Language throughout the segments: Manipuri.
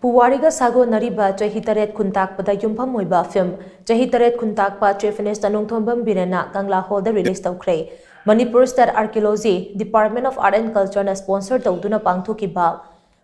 Puwari ga shagonnariba Chahi Taret Khuntakpa yumpham oiba film Chahi Taret Khuntakpa Chief Minister Nongthombam Biren na Kangla Hall release Toukhre. Manipur State Archaeology Department of Art and Culture na sponsor tawduna pangthokiba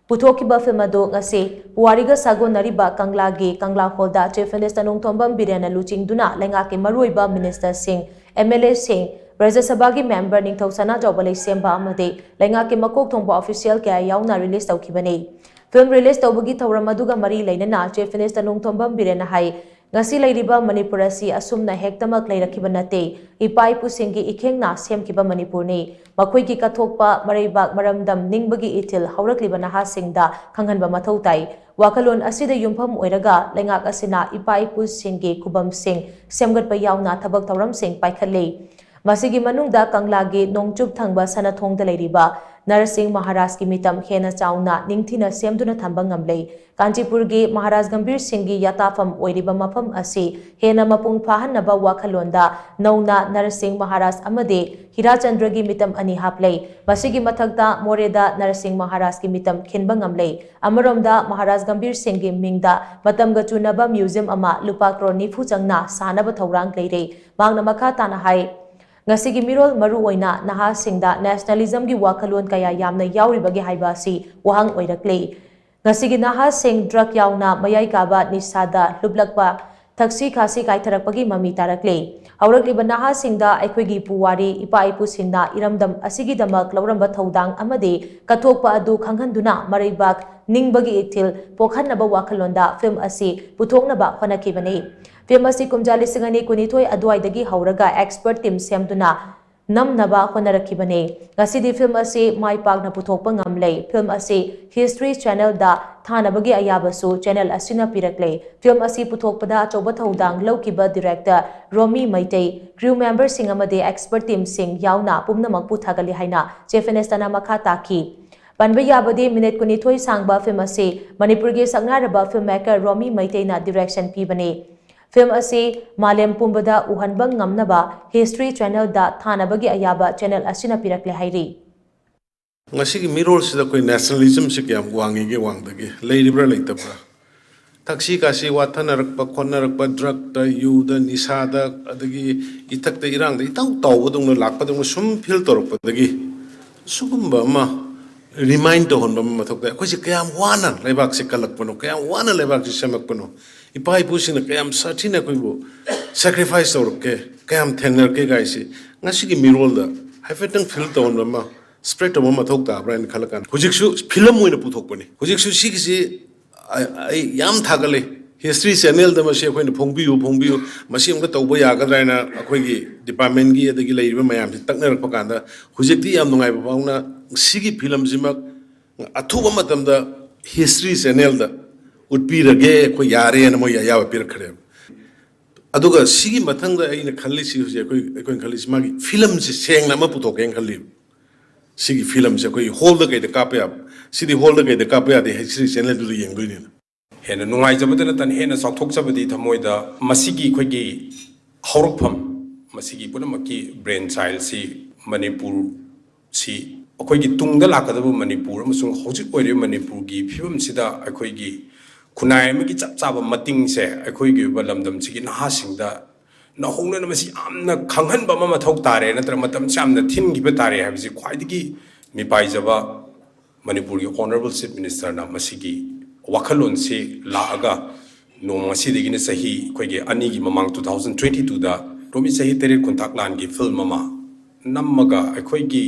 Puthokiba film ado ngasi Puwari ga shagonnariba Kangla gi Kangla Hall da Chief Minister Nongthombam Biren na luchingduna lengaki maruiba Minister Singh MLA Singh Rajya Sabha gi member Ningthau Jawbalai Semba amade lengaki makok thongba official kaya yauna release tawkibani. Film release tawbagi thawram aduga mari lainana Chief Minister Nongthombam Biren hai ngasi lairiba Manipur asi asumna hektamak lairakiba nate ipai pusingi ikhengna semkiba Manipur ni makoi ki kathokpa mareibak maramdam ningbagi itil haurakliba naha singda khanghanba mathau tai wakalon asida yumpham oiraga lengak asina ipai pusingi kubam sing semgatpa yauna thabak thawram sing paikhatle masigi manungda Kanglagi nongchup thangba sanathongda lairiba Narsing Maharaj ki mitam hena chauna ningthina semduna thamba ngamlei Kanchipur gi Maharaj Gambir Singh gi yatafam oiriba mafam asi hena mapung phahanaba wakhalonda nauna Narsing Maharaj amade Hirachandra gi mitam ani haplei masigi mathakta Moreda Narsing Maharaj ki mitam khinba ngamlei amaromda Maharaj Gambir Singh gi mingda matamga chunaba museum ama lupa crore nifu changna sanaba thawrang leire mangna makha tana hai Ngasigi mirol maru oina naha singda nationalism gi wakalon kaya yamna yauribagi haiba si wahang oirakle ngasigi naha sing drug yauna mayai kaba nisada lublakpa taksi khasi kaitharakpagi mami tarakle haurakliba naha singda aikhoigi puwari ipa ipu singna iramdam asigi damak lauramba thodang amade kathokpa adu khanghanduna mareibak ningbagi itil pokhanaba wakalonda film asi puthoknaba honakibani Film asi kumjali singani kunithoi adwaidagi hauraga expert team semduna namnaba honarakibane ngasidi film asi maipakna puthokpa ngamlei film asi history channel da thanabagi ayabasu channel asina pirakle film asi puthokpada achoba thodang laukiba director Romi Maitei crew member singamade expert team sing yauna pumnamak puthagali haina Chief Minister na makha taki Panba yabadi minute kunithoi sangba film asi Manipur gi sangnaraba filmmaker Romi Maitei na direction pibane Film asi Malem Pumbada uhanbang ngamnaba History Channel da thanabagi ayaba channel asina pirakle hairi. Ngasi ki mirror sida koi nationalism se kyam wangi ge wangdagi leiribra leitabra. Taksi kasi wathanarakpa khonarakpa drug da yu da nisa da adagi itak da irang da itau tawbadung na lakpa dung sum feel torokpa dagi sugumba ma remind to honba mathok da koi se kyam wana lebak se kalakpano kyam wana lebak se semakpano ipai pusina kayam sathina koibo sacrifice torke kayam thengner ke gaisi ngasi ki mirol da haifetang feel to honba ma spread to ma thok ta brain khalakan hujiksu film moina puthok pani hujiksu sikisi ai yam thagale history channel da ma se khoina phongbiu masi amga tawba yagadraina akhoi gi department gi adagi leiba mayam si taknar pa kanda hujikti yam nungai ba pauna sigi film simak athuba matamda history channel da utpirage ko yare na mo yawa pir khare aduga sigi mathangda aina khalli si huje ko khalli magi film se sengna ma puthok eng khalli sigi film se ko hall da kai da kapya sidi hall da kai da kapya de history channel du yeng doi ni hena nungai jabadana tan hena sakthok sabadi thamoida masigi khogi haurokpham masigi punamaki brain child si Manipur si akhoi tungda lakadabu Manipur amasung hojik oire Manipur gi phibam sida akhoi gi Kunai magi chap chaba mating se akhoi gi balamdam chigi naha singda na hongna na masi amna khanghan ba ma thok tare natra matam chamna thin gi ba tare habisi khwaidigi mi paijaba Manipur gi honorable chief minister na masigi wakhalon se laaga no masi degi ne sahi khoi gi ani gi mamang 2022 da Romi Chahi Taret Khuntakpa gi film mama nammaga akhoi gi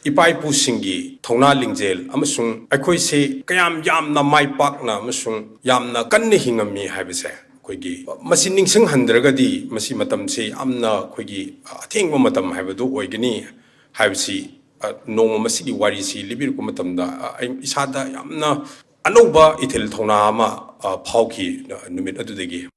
ipai pusingi thongna lingjel amasung akhoi se kayam yamna maipakna amasung yamna kanne hingami haibase khoigi masi ningsing handragadi masi matam se amna khoigi athengma matam haibadu oigani haibsi nong masigi wari si libir ko matamda isada yamna anoba ithel thongna ama phauki numit adudegi